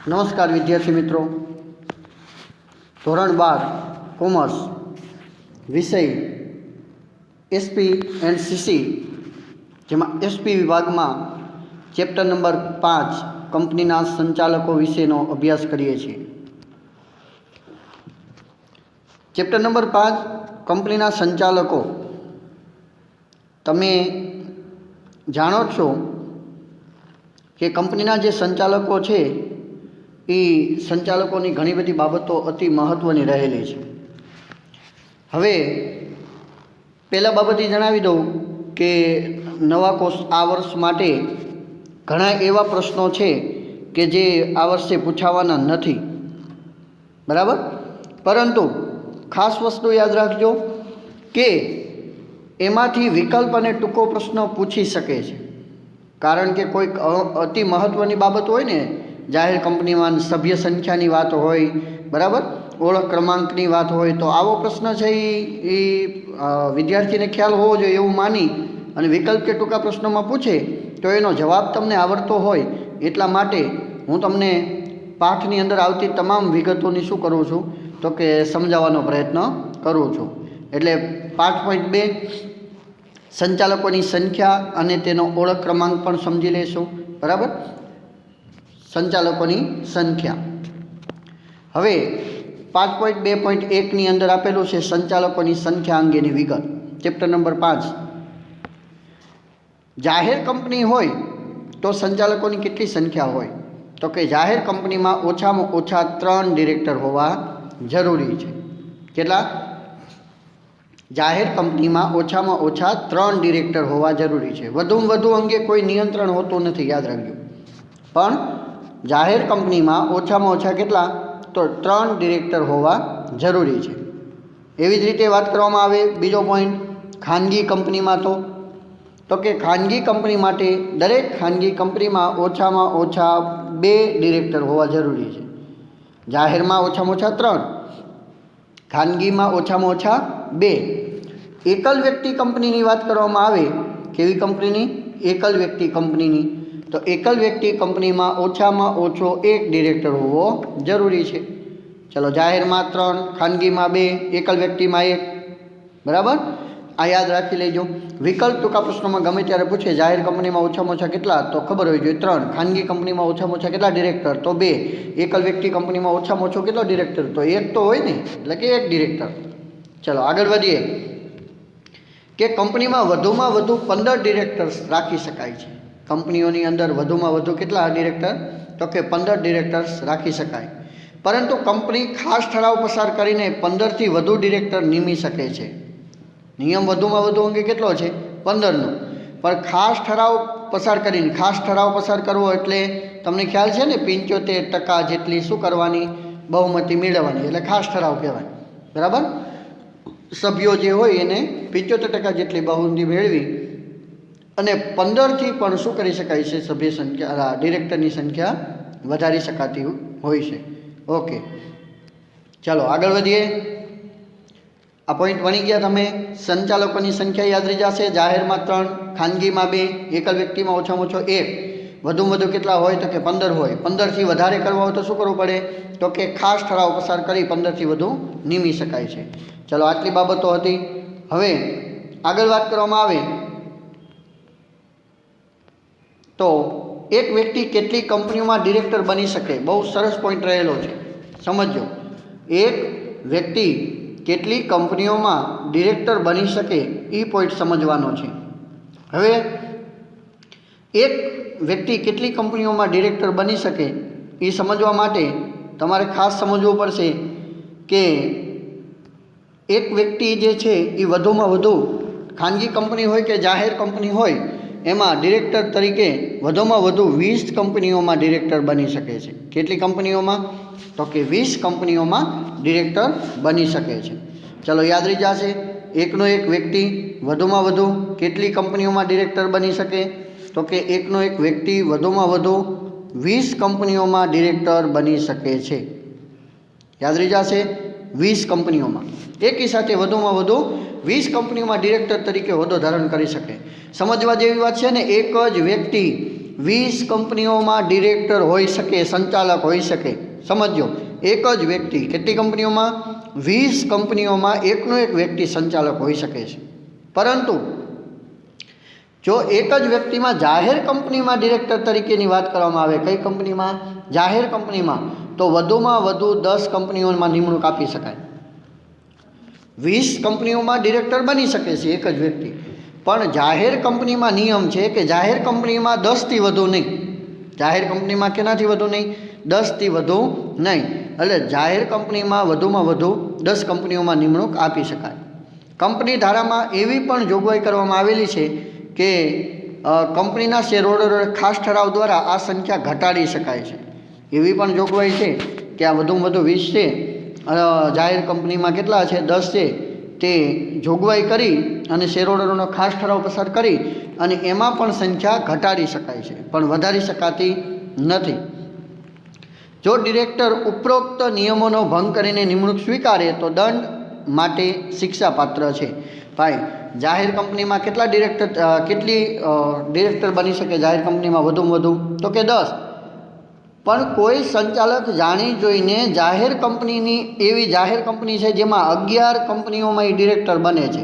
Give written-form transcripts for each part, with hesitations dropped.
નમસ્કાર વિદ્યાર્થી મિત્રો, ધોરણ 12 કોમર્સ વિષય એસપી એન્ડ સીસી, જેમાં એસપી વિભાગમાં ચેપ્ટર નંબર 5 કંપનીના સંચાલકો વિશેનો અભ્યાસ કરીએ છીએ. ચેપ્ટર નંબર 5 કંપનીના સંચાલકો. તમે જાણો છો કે કંપનીના જે સંચાલકો છે એ સંચાલકોની ઘણી બધી બાબતો અતિ મહત્ત્વની રહેલી છે. હવે પહેલાં બાબત એ જણાવી દઉં કે નવા કોર્સ આ વર્ષ માટે ઘણા એવા પ્રશ્નો છે કે જે આ વર્ષે પૂછાવાના નથી, બરાબર. પરંતુ ખાસ વસ્તુ યાદ રાખજો કે એમાંથી વિકલ્પ અને ટૂંકો પ્રશ્ન પૂછી શકે છે. કારણ કે કોઈક અતિ મહત્ત્વની બાબત હોય ને, જાહેર કંપનીમાં સભ્ય સંખ્યાની વાત હોય, બરાબર, ઓળખ ક્રમાંકની વાત હોય, તો આવો પ્રશ્ન છે એ વિદ્યાર્થીને ખ્યાલ હોવો જોઈએ એવું માની અને વિકલ્પ કે ટૂંકા પ્રશ્નોમાં પૂછે તો એનો જવાબ તમને આવડતો હોય. એટલા માટે હું તમને પાઠની અંદર આવતી તમામ વિગતોની શું કરું છું તો કે સમજાવવાનો પ્રયત્ન કરું છું. એટલે 5.2 સંચાલકોની સંખ્યા અને તેનો ઓળખ ક્રમાંક પણ સમજી લેશું, બરાબર. સંચાલકોની સંખ્યા. હવે 5.2.1 ની અંદર આપેલું છે સંચાલકોની સંખ્યા અંગેની વિગત. Chapter number 5. જાહેર કંપની હોય તો સંચાલકોની કેટલી સંખ્યા હોય તો કે જાહેર કંપનીમાં ઓછામાં ઓછા 3 ડિરેક્ટર હોવા જરૂરી છે. કેટલા? જાહેર કંપનીમાં ઓછામાં ઓછા 3 ડિરેક્ટર હોવા જરૂરી છે. વધુમાં વધુ અંગે કોઈ નિયંત્રણ હોતું નથી, યાદ રાખજો. પણ જાહેર કંપનીમાં ઓછામાં ઓછા કેટલા? તો 3 ડિરેક્ટર હોવા જરૂરી છે. એવી જ રીતે વાત કરવામાં આવે બીજો પોઈન્ટ ખાનગી કંપનીમાં તો કે ખાનગી કંપની માટે દરેક ખાનગી કંપનીમાં ઓછામાં ઓછા 2 ડિરેક્ટર હોવા જરૂરી છે. જાહેરમાં ઓછામાં ઓછા 3, ખાનગીમાં ઓછામાં ઓછા 2. એકલ વ્યક્તિ કંપનીની વાત કરવામાં આવે, કેવી કંપનીની? એકલ વ્યક્તિ કંપનીની. તો એકલ વ્યક્તિ કંપનીમાં ઓછામાં ઓછો 1 ડિરેક્ટર હોવો જરૂરી છે. ચલો, જાહેરમાં 3, ખાનગીમાં 2, એકલ વ્યક્તિમાં 1, બરાબર. આ યાદ રાખી લેજો. વિકલ્પ ટૂંકા પ્રશ્નોમાં ગમે ત્યારે પૂછે જાહેર કંપનીમાં ઓછામાં ઓછા કેટલા, તો ખબર હોવી જોઈએ 3. ખાનગી કંપનીમાં ઓછામાં ઓછા કેટલા ડિરેક્ટર, તો 2. એકલ વ્યક્તિ કંપનીમાં ઓછામાં ઓછો કેટલો ડિરેક્ટર, તો 1 તો હોય ને, એટલે કે 1 ડિરેક્ટર. ચલો આગળ વધીએ કે કંપનીમાં વધુમાં વધુ 15 ડિરેક્ટર્સ રાખી શકાય છે. કંપનીઓની અંદર વધુમાં વધુ કેટલા ડિરેક્ટર, તો કે 15 ડિરેક્ટર્સ રાખી શકાય. પરંતુ કંપની ખાસ ઠરાવ પસાર કરીને 15થી વધુ ડિરેક્ટર નિમી શકે છે. નિયમ વધુમાં વધુ અંગે કેટલો છે? 15નો. પણ ખાસ ઠરાવ પસાર કરીને, ખાસ ઠરાવ પસાર કરવો એટલે તમને ખ્યાલ છે ને, 75% જેટલી શું કરવાની? બહુમતી મેળવવાની, એટલે ખાસ ઠરાવ કહેવાય, બરાબર. સભ્યો જે હોય એને 75% જેટલી બહુમતી મેળવી અને 15થી પણ શું કરી શકાય છે? સભ્ય સંખ્યા, ડિરેક્ટરની સંખ્યા વધારી શકાતી હોય છે. ઓકે, ચાલો આગળ વધીએ. આ પોઈન્ટ ભણી ગયા તમે. સંચાલકોની સંખ્યા યાદ રહી જશે. જાહેરમાં 3, ખાનગીમાં 2, એકલ વ્યક્તિમાં ઓછામાં ઓછો 1. વધુમાં વધુ કેટલા હોય તો કે 15 હોય. 15થી વધારે કરવા હોય તો શું કરવું પડે તો કે ખાસ ઠરાવ પસાર કરી 15થી વધુ નિમી શકાય છે. ચલો, આટલી બાબતો હતી. હવે આગળ વાત કરવામાં આવે તો એક વ્યક્તિ કેટલી કંપનીઓમાં ડિરેક્ટર બની શકે? બહુ સરસ પોઈન્ટ રહેલો છે, સમજો. એક વ્યક્તિ કેટલી કંપનીઓમાં ડિરેક્ટર બની શકે એ પોઈન્ટ સમજવાનો છે. હવે એક વ્યક્તિ કેટલી કંપનીઓમાં ડિરેક્ટર બની શકે એ સમજવા માટે તમારે ખાસ સમજવું પડશે કે એક વ્યક્તિ જે છે એ વધુમાં વધુ ખાનગી કંપની હોય કે જાહેર કંપની હોય એમાં ડિરેક્ટર તરીકે વધુમાં વધુ 20 કંપનીઓમાં ડિરેક્ટર બની શકે છે. કેટલી કંપનીઓમાં? તો કે 20 કંપનીઓમાં ડિરેક્ટર બની શકે છે. ચલો, યાદ રહી જશે. એકનો એક વ્યક્તિ વધુમાં વધુ કેટલી કંપનીઓમાં ડિરેક્ટર બની શકે તો કે એકનો એક વ્યક્તિ વધુમાં વધુ 20 કંપનીઓમાં ડિરેક્ટર બની શકે છે. યાદ રહી જશે, 20 કંપનીઓમાં. એકી સાથે વધુમાં વધુ 20 કંપનીઓમાં ડિરેક્ટર તરીકે હોદ્દો ધારણ કરી શકે. સમજવા જેવી વાત છે ને. એક જ વ્યક્તિ 20 કંપનીઓમાં ડિરેક્ટર હોઈ શકે, સંચાલક હોઈ શકે. સમજો, એક જ વ્યક્તિ કેટલી કંપનીઓમાં? 20 કંપનીઓમાં એકનો એક વ્યક્તિ સંચાલક હોઈ શકે છે. પરંતુ જો એક જ વ્યક્તિમાં જાહેર કંપનીમાં ડિરેક્ટર તરીકેની વાત કરવામાં આવે, કઈ કંપનીમાં? જાહેર કંપનીમાં, તો વધુમાં વધુ 10 કંપનીઓમાં નિમણૂક આપી શકાય. 20 કંપનીઓમાં ડિરેક્ટર બની શકે છે એક જ વ્યક્તિ, પણ જાહેર કંપનીમાં નિયમ છે કે જાહેર કંપનીમાં 10થી વધુ નહીં. જાહેર કંપનીમાં કેનાથી વધુ નહીં? 10થી વધુ નહીં. એટલે જાહેર કંપનીમાં વધુમાં વધુ 10 કંપનીઓમાં નિમણૂક આપી શકાય. કંપની ધારામાં એવી પણ જોગવાઈ કરવામાં આવેલી છે કે કંપનીના શેરહોલ્ડરોએ ખાસ ઠરાવ દ્વારા આ સંખ્યા ઘટાડી શકાય છે. એવી પણ જોગવાઈ છે કે આ વધુમાં વધુ 20 છે, જાહેર કંપનીમાં કેટલા છે? 10 છે. તે જોગવાઈ કરી અને શેરહોલ્ડરોનો ખાસ ઠરાવ પસાર કરી અને એમાં પણ સંખ્યા ઘટાડી શકાય છે, પણ વધારી શકાતી નથી. જો ડિરેક્ટર ઉપરોક્ત નિયમોનો ભંગ કરીને નિમણૂક સ્વીકારે તો દંડ માટે શિક્ષાપાત્ર છે. ભાઈ, જાહેર કંપનીમાં કેટલી ડિરેક્ટર બની શકે? જાહેર કંપનીમાં વધુમાં વધુ તો કે 10. પણ કોઈ સંચાલક જાણી જોઈને જાહેર કંપનીની એવી જાહેર કંપની છે જેમાં 11 કંપનીઓમાં એ ડિરેક્ટર બને છે,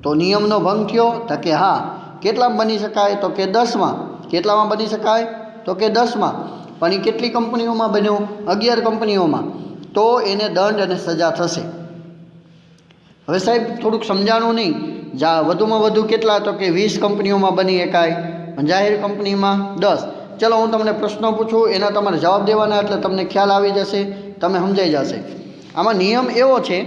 તો નિયમનો ભંગ થયો? તો કે હા. કેટલામાં બની શકાય? તો કે 10માં. કેટલામાં બની શકાય? તો કે 10માં. પણ એ કેટલી કંપનીઓમાં બન્યો? 11 કંપનીઓમાં. તો એને દંડ અને સજા થશે. હવે સાહેબ થોડુંક સમજાણું નહીં. વધુમાં વધુ કેટલા? તો કે 20 કંપનીઓમાં બની શકાય, જાહેર કંપનીમાં 10. ચલો હું તમને પ્રશ્નો પૂછું, એના તમારે જવાબ દેવાના, એટલે તમને ખ્યાલ આવી જશે, તમે સમજાઈ જશે. આમાં નિયમ એવો છે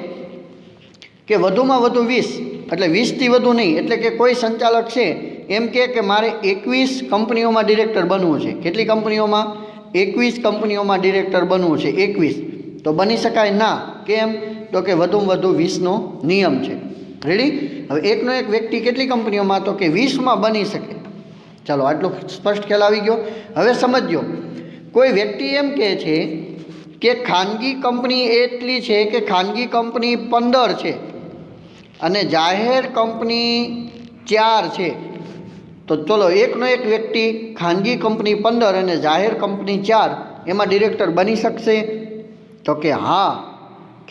કે વધુમાં વધુ 20, એટલે 20થી વધુ નહીં. એટલે કે કોઈ સંચાલક છે એમ કે મારે 21 કંપનીઓમાં ડિરેક્ટર બનવું છે. કેટલી કંપનીઓમાં? 21 કંપનીઓમાં ડિરેક્ટર બનવું છે. 21 તો બની શકાય ના. કેમ? તો કે વધુમાં વધુ 20નો નિયમ છે. રેડી? હવે એકનો એક વ્યક્તિ કેટલી કંપનીઓમાં? તો કે 20માં બની શકે. ચાલો, આટલો સ્પષ્ટ ખ્યાલ આવી ગયો. હવે સમજો, કોઈ વ્યક્તિ એમ કહે છે કે ખાનગી કંપની એટલી છે કે ખાનગી કંપની 15 છે અને જાહેર કંપની 4 છે. તો ચલો, એકનો એક વ્યક્તિ ખાનગી કંપની 15 અને જાહેર કંપની 4 એમાં ડિરેક્ટર બની શકશે? તો કે હા.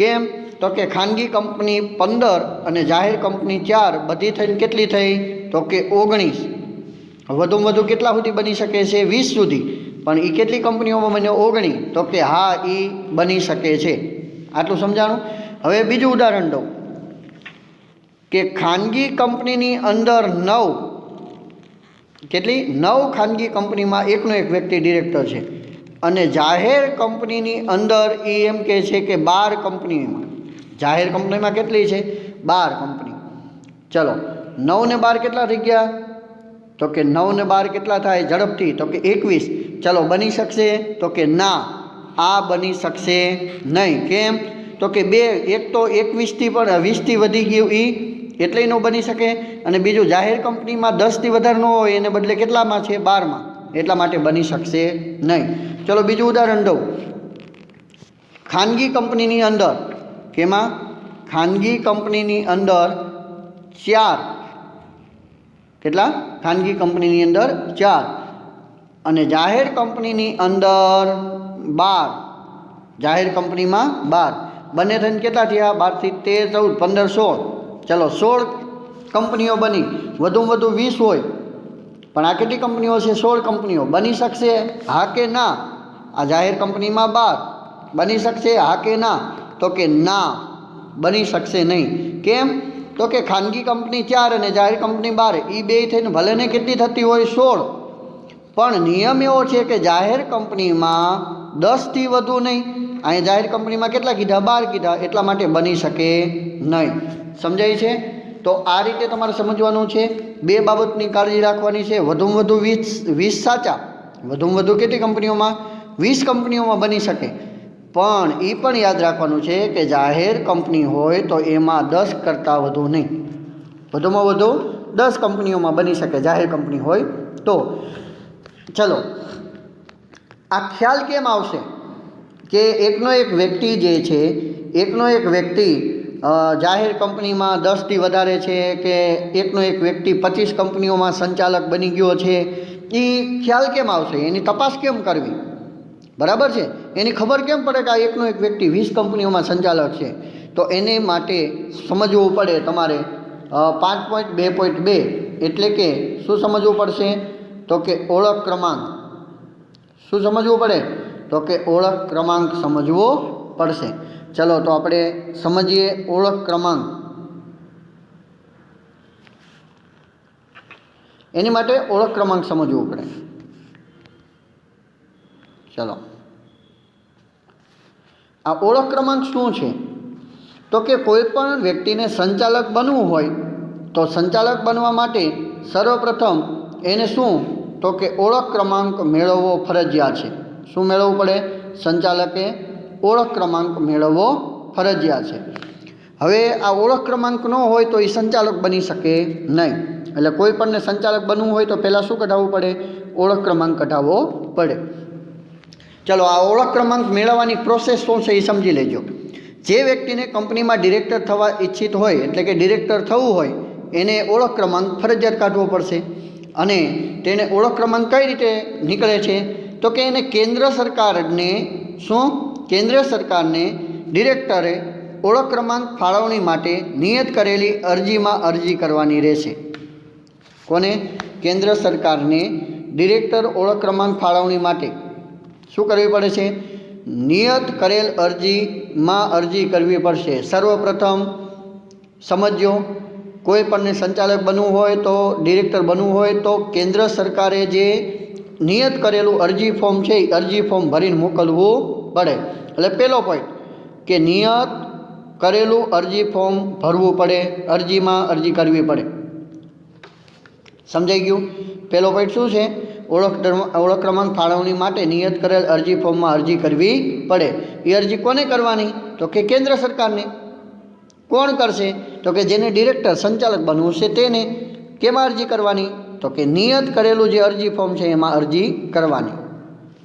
કેમ? તો કે ખાનગી કંપની 15 અને જાહેર કંપની 4 બધી થઈને કેટલી થઈ? તો કે 19. વધુમાં વધુ કેટલા સુધી બની શકે છે? 20 સુધી. પણ એ કેટલી કંપનીઓમાં બન્યો? 19. તો કે હા, એ બની શકે છે. આટલું સમજાણું. હવે બીજું ઉદાહરણ દઉં કે ખાનગી કંપનીની અંદર 9, કેટલી? 9 ખાનગી કંપનીમાં એકનો એક વ્યક્તિ ડિરેક્ટર છે અને જાહેર કંપનીની અંદર એ એમ કહે છે કે 12 કંપનીમાં. જાહેર કંપનીમાં કેટલી છે? 12 કંપની. ચલો, 9 ને 12 કેટલા થઈ ગયા? તો કે 9 ને 12 કેટલા થાય ઝડપથી? તો કે 21. ચલો, બની શકશે? તો કે ના, આ બની શકશે નહીં. કેમ? તો કે એક તો 21થી પણ 20થી વધી ગયું એ, એટલે ન બની શકે. અને બીજું, જાહેર કંપનીમાં 10થી વધારે ન હોય, એને બદલે કેટલામાં છે? 12માં. એટલા માટે બની શકશે નહીં. ચલો બીજું ઉદાહરણ દઉં. ખાનગી કંપનીની અંદર, કેમાં? ખાનગી કંપનીની અંદર 4. કેટલા? ખાનગી કંપનીની અંદર 4 અને જાહેર કંપનીની અંદર 12. જાહેર કંપનીમાં 12. બંને થઈને કેટલા થયા? 12 થી 13, 14, 15, 16. ચલો, 16 કંપનીઓ બની. વધુમાં વધુ 20 હોય, પણ આ કેટલી કંપનીઓ છે? 16 કંપનીઓ. બની શકશે? હા કે ના? આ જાહેર કંપનીમાં 12 બની શકશે? હા કે ના? તો કે ના, બની શકશે નહીં. કેમ? તો કે ખાનગી કંપની 4 અને જાહેર કંપની 12, એ બે થઈને ભલે ને કેટલી થતી હોય? 16. પણ નિયમ એવો છે કે જાહેર કંપનીમાં 10થી વધુ નહીં. અહીંયા જાહેર કંપનીમાં કેટલા કીધા? 12 કીધા. એટલા માટે બની શકે નહીં. સમજાય છે? તો આ રીતે તમારે સમજવાનું છે. બે બાબતની કાળજી રાખવાની છે. વધુમાં વધુ 20 સાચા. વધુમાં વધુ કેટલી કંપનીઓમાં? 20 કંપનીઓમાં બની શકે. પણ એ પણ યાદ રાખવાનું છે કે જાહેર કંપની હોય તો એમાં 10 કરતાં વધુ નહીં. વધુમાં વધુ 10 કંપનીઓમાં બની શકે જાહેર કંપની હોય તો. ચલો, આ ખ્યાલ કેમ આવશે કે એકનો એક વ્યક્તિ જે છે, એકનો એક વ્યક્તિ જાહેર કંપનીમાં 10થી વધારે છે, કે એકનો એક વ્યક્તિ 25 કંપનીઓમાં સંચાલક બની ગયો છે, એ ખ્યાલ કેમ આવશે, એની તપાસ કેમ કરવી, બરાબર છે? એની ખબર કેમ પડે કે આ એકનો એક વ્યક્તિ 20 કંપનીઓમાં સંચાલક છે? તો એને માટે સમજવું પડે તમારે 5.2.2 એટલે કે શું સમજવું પડશે? તો કે ઓળખ ક્રમાંક. શું સમજવું પડે? તો કે ઓળખ ક્રમાંક સમજવો પડશે. ચલો તો આપણે સમજીએ ઓળખ ક્રમાંક. એની માટે ઓળખ ક્રમાંક સમજવું પડે. ચલો, આ ઓળખ ક્રમાંક શું છે? તો કે કોઈ પણ વ્યક્તિને સંચાલક બનવું હોય તો સંચાલક બનવા માટે સર્વપ્રથમ એને શું? તો કે ઓળખ ક્રમાંક મેળવવો ફરજિયાત છે. શું મેળવવું પડે? સંચાલકે ઓળખ ક્રમાંક મેળવવો ફરજિયાત છે. હવે આ ઓળખ ક્રમાંક ન હોય તો એ સંચાલક બની શકે નહીં. એટલે કોઈ પણને સંચાલક બનવું હોય તો પહેલાં શું કઢાવવું પડે? ઓળખ ક્રમાંક કઢાવવો પડે. ચલો, આ ઓળખ ક્રમાંક મેળવવાની પ્રોસેસ શું છે એ સમજી લેજો. જે વ્યક્તિને કંપનીમાં ડિરેક્ટર થવા ઈચ્છિત હોય, એટલે કે ડિરેક્ટર થવું હોય, એને ઓળખ ક્રમાંક ફરજિયાત કાઢવો પડશે. અને તેને ઓળખ ક્રમાંક કઈ રીતે નીકળે છે? તો કે એને કેન્દ્ર સરકારને શું? કેન્દ્ર સરકારને ડિરેક્ટરે ઓળખ ક્રમાંક ફાળવણી માટે નિયત કરેલી અરજીમાં અરજી કરવાની રહેશે. કોને? કેન્દ્ર સરકારને ડિરેક્ટર ઓળખ ક્રમાંક ફાળવણી માટે શું કરવી પડે છે? નિયત કરેલ અરજીમાં અરજી કરવી પડશે. સર્વપ્રથમ સમજો, કોઈ પણને સંચાલક બનવું હોય તો, ડિરેક્ટર બનવું હોય તો કેન્દ્ર સરકારે જે નિયત કરેલું અરજી ફોર્મ છે એ અરજી ફોર્મ ભરીને મોકલવું પડે. એટલે પહેલો પોઈન્ટ કે નિયત કરેલું અરજી ફોર્મ ભરવું પડે, અરજીમાં અરજી કરવી પડે. સમજાઈ ગયું? પહેલો પોઈન્ટ શું છે? ઓળખ ક્રમાંક ફાળવણી માટે નિયત કરેલ અરજી ફોર્મમાં અરજી કરવી પડે. એ અરજી કોને કરવાની? તો કે કેન્દ્ર સરકારને. કોણ કરશે? તો કે જેને ડિરેક્ટર સંચાલક બનવું છે તેને. કેમાં અરજી કરવાની? તો કે નિયત કરેલું જે અરજી ફોર્મ છે એમાં અરજી કરવાની.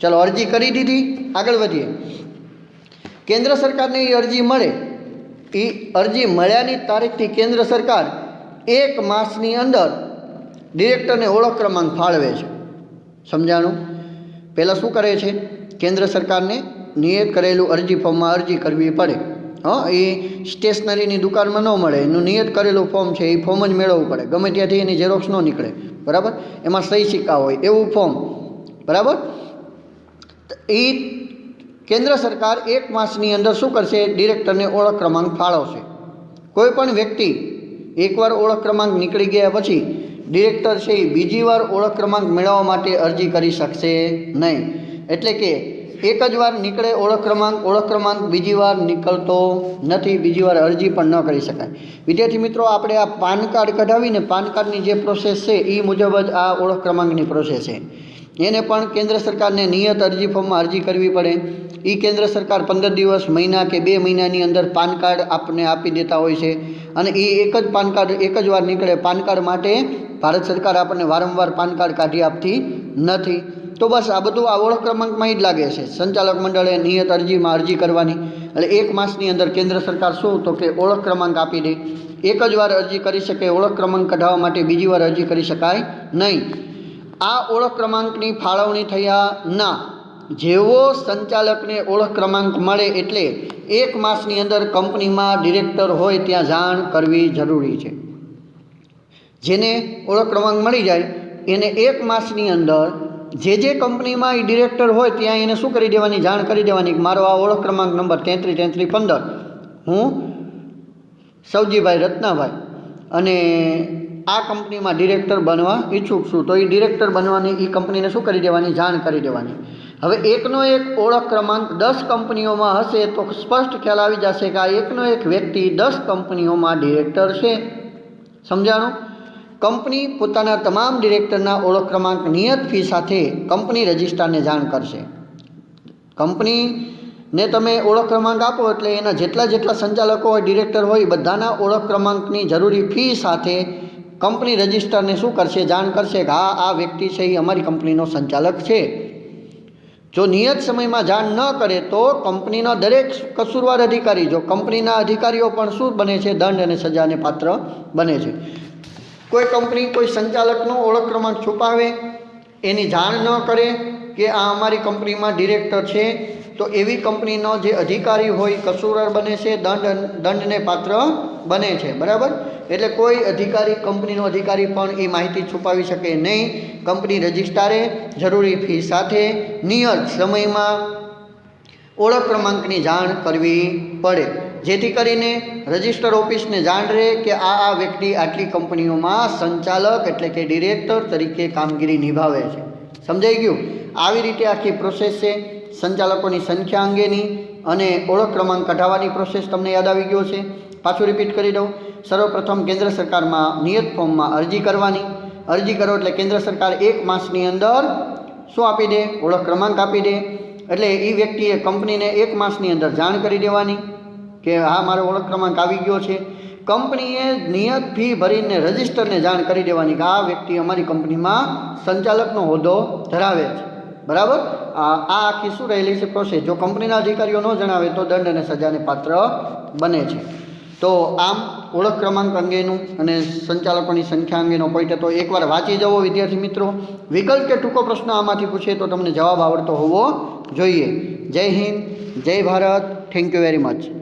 ચલો, અરજી કરી દીધી, આગળ વધીએ. કેન્દ્ર સરકારને એ અરજી મળે, એ અરજી મળ્યાની તારીખથી કેન્દ્ર સરકાર 1 માસની અંદર ડિરેક્ટરને ઓળખ ક્રમાંક ફાળવે છે. સમજાણું? પહેલાં શું કરે છે? કેન્દ્ર સરકારને નિયત કરેલું અરજી ફોર્મમાં અરજી કરવી પડે. એ સ્ટેશનરીની દુકાનમાં ન મળે, એનું નિયત કરેલું ફોર્મ છે એ ફોર્મ જ મેળવવું પડે. ગમે ત્યાંથી એની ઝેરોક્ષ ન નીકળે, બરાબર? એમાં સહી સિક્કા હોય એવું ફોર્મ, બરાબર? એ કેન્દ્ર સરકાર 1 માસની અંદર શું કરશે? ડિરેક્ટરને ઓળખ ક્રમાંક ફાળવશે. કોઈ પણ વ્યક્તિ એકવાર ઓળખ ક્રમાંક નીકળી ગયા પછી ડિરેક્ટર છે એ બીજી વાર ઓળખ ક્રમાંક મેળવવા માટે અરજી કરી શકશે નહીં. એટલે કે એક જ વાર નીકળે ઓળખ ક્રમાંક બીજી વાર નીકળતો નથી, બીજી વાર અરજી પણ ન કરી શકાય. વિદ્યાર્થી મિત્રો, આપણે આ પાન કાર્ડ કઢાવીને પાન કાર્ડની જે પ્રોસેસ છે એ મુજબ જ આ ઓળખ ક્રમાંકની પ્રોસેસ છે. એને પણ કેન્દ્ર સરકારને નિયત અરજી ફોર્મમાં અરજી કરવી પડે. એ કેન્દ્ર સરકાર 15 દિવસ, મહિના કે 2 મહિનાની અંદર પાન કાર્ડ આપને આપી દેતા હોય છે. અને એ એક જ પાન કાર્ડ એક જ વાર નીકળે. પાન કાર્ડ માટે ભારત સરકાર આપણને વારંવાર પાન કાર્ડ કાઢી આપતી નથી. તો બસ આ બધું આ ઓળખ ક્રમાંકમાં જ લાગે છે. સંચાલક મંડળે નિયત અરજીમાં અરજી કરવાની. એટલે 1 માસની અંદર કેન્દ્ર સરકાર શું? તો કે ઓળખ ક્રમાંક આપી દે. એક જ વાર અરજી કરી શકે. ઓળખ ક્રમાંક કઢાવવા માટે બીજી વાર અરજી કરી શકાય નહીં. આ ઓળખ ક્રમાંકની ફાળવણી થયા ના જેવો સંચાલકને ઓળખ ક્રમાંક મળે એટલે 1 માસની અંદર કંપનીમાં ડિરેક્ટર હોય ત્યાં જાણ કરવી જરૂરી છે. જેને ઓળખ ક્રમાંક મળી જાય એને 1 માસની અંદર જે કંપનીમાં એ ડિરેક્ટર હોય ત્યાં એને શું કરી દેવાની? જાણ કરી દેવાની કે મારો આ ઓળખ ક્રમાંક નંબર 333315, હું સવજીભાઈ રત્નાભાઈ અને આ કંપનીમાં ડિરેક્ટર બનવા ઈચ્છુક છું. તો એ ડિરેક્ટર બનવાની એ કંપનીને શું કરી દેવાની? જાણ કરી દેવાની. હવે એકનો એક ઓળખ ક્રમાંક 10 કંપનીઓમાં હશે તો સ્પષ્ટ ખ્યાલ આવી જશે કે આ એકનો એક વ્યક્તિ 10 કંપનીઓમાં ડિરેક્ટર છે. સમજાણું? કંપની પોતાના તમામ ડિરેક્ટરના ઓળખ ક્રમાંક નિયત ફી સાથે કંપની રજિસ્ટ્રારને જાણ કરશે. કંપનીને તમે ઓળખ ક્રમાંક આપો એટલે એના જેટલા સંચાલકો હોય, ડિરેક્ટર હોય, બધાના ઓળખ ક્રમાંકની જરૂરી ફી સાથે કંપની રજિસ્ટ્રારને શું કરશે? જાણ કરશે કે હા, આ વ્યક્તિ છે એ અમારી કંપનીનો સંચાલક છે. જો નિયત સમયમાં જાણ ન કરે તો કંપનીનો દરેક કસૂરવાર અધિકારી, જો કંપનીના અધિકારીઓ પણ શું બને છે? દંડ અને સજાને પાત્ર બને છે. કોઈ કંપની કોઈ સંચાલકનો ઓળખ ક્રમાંક છુપાવે એની જાણ ન કરે કે આ અમારી કંપનીમાં ડિરેક્ટર છે, તો એવી કંપનીનો જે અધિકારી હોય કસૂરવાર બને છે, દંડને પાત્ર બને છે. બરાબર. એટલે કોઈ અધિકારી, કંપનીનો અધિકારી પણ એ માહિતી છુપાવી શકે નહીં. કંપની રજિસ્ટ્રારે જરૂરી ફી સાથે નિયત સમયમાં ઓળખ ક્રમાંકની જાણ કરવી પડે, જેથી કરીને રજિસ્ટર ઓફિસને જાણ રહે કે આ વ્યક્તિ આટલી કંપનીઓમાં સંચાલક એટલે કે ડિરેક્ટર તરીકે કામગીરી નિભાવે છે. સમજાઈ ગયું? આવી રીતે આખી પ્રોસેસ છે સંચાલકોની સંખ્યા અંગેની અને ઓળખ ક્રમાંક કઢાવવાની પ્રોસેસ તમને યાદ આવી ગયો છે. પાછું રિપીટ કરી દઉં. સર્વપ્રથમ કેન્દ્ર સરકારમાં નિયત ફોર્મમાં અરજી કરવાની. અરજી કરો એટલે કેન્દ્ર સરકાર 1 માસની અંદર શું આપી દે? ઓળખ ક્રમાંક આપી દે. એટલે એ વ્યક્તિએ કંપનીને 1 માસની અંદર જાણ કરી દેવાની કે હા મારો ઓળખ ક્રમાંક આવી ગયો છે. કંપનીએ નિયત ફી ભરીને રજિસ્ટરને જાણ કરી દેવાની કે આ વ્યક્તિ અમારી કંપનીમાં સંચાલકનો હોદ્દો ધરાવે છે. બરાબર. આ આખી શું રહેલી છે પ્રોસેસ. જો કંપનીના અધિકારીઓ ન જણાવે તો દંડ અને સજાને પાત્ર બને છે. તો આમ ઓળખ ક્રમાંક અંગેનું અને સંચાલકોની સંખ્યા અંગેનો પોઈન્ટ હતો. એકવાર વાંચી જવો વિદ્યાર્થી મિત્રો. વિકલ્પ કે ટૂંકો પ્રશ્ન આમાંથી પૂછે તો તમને જવાબ આવડતો હોવો જોઈએ. જય હિન્દ, જય Bharat. Thank you very much.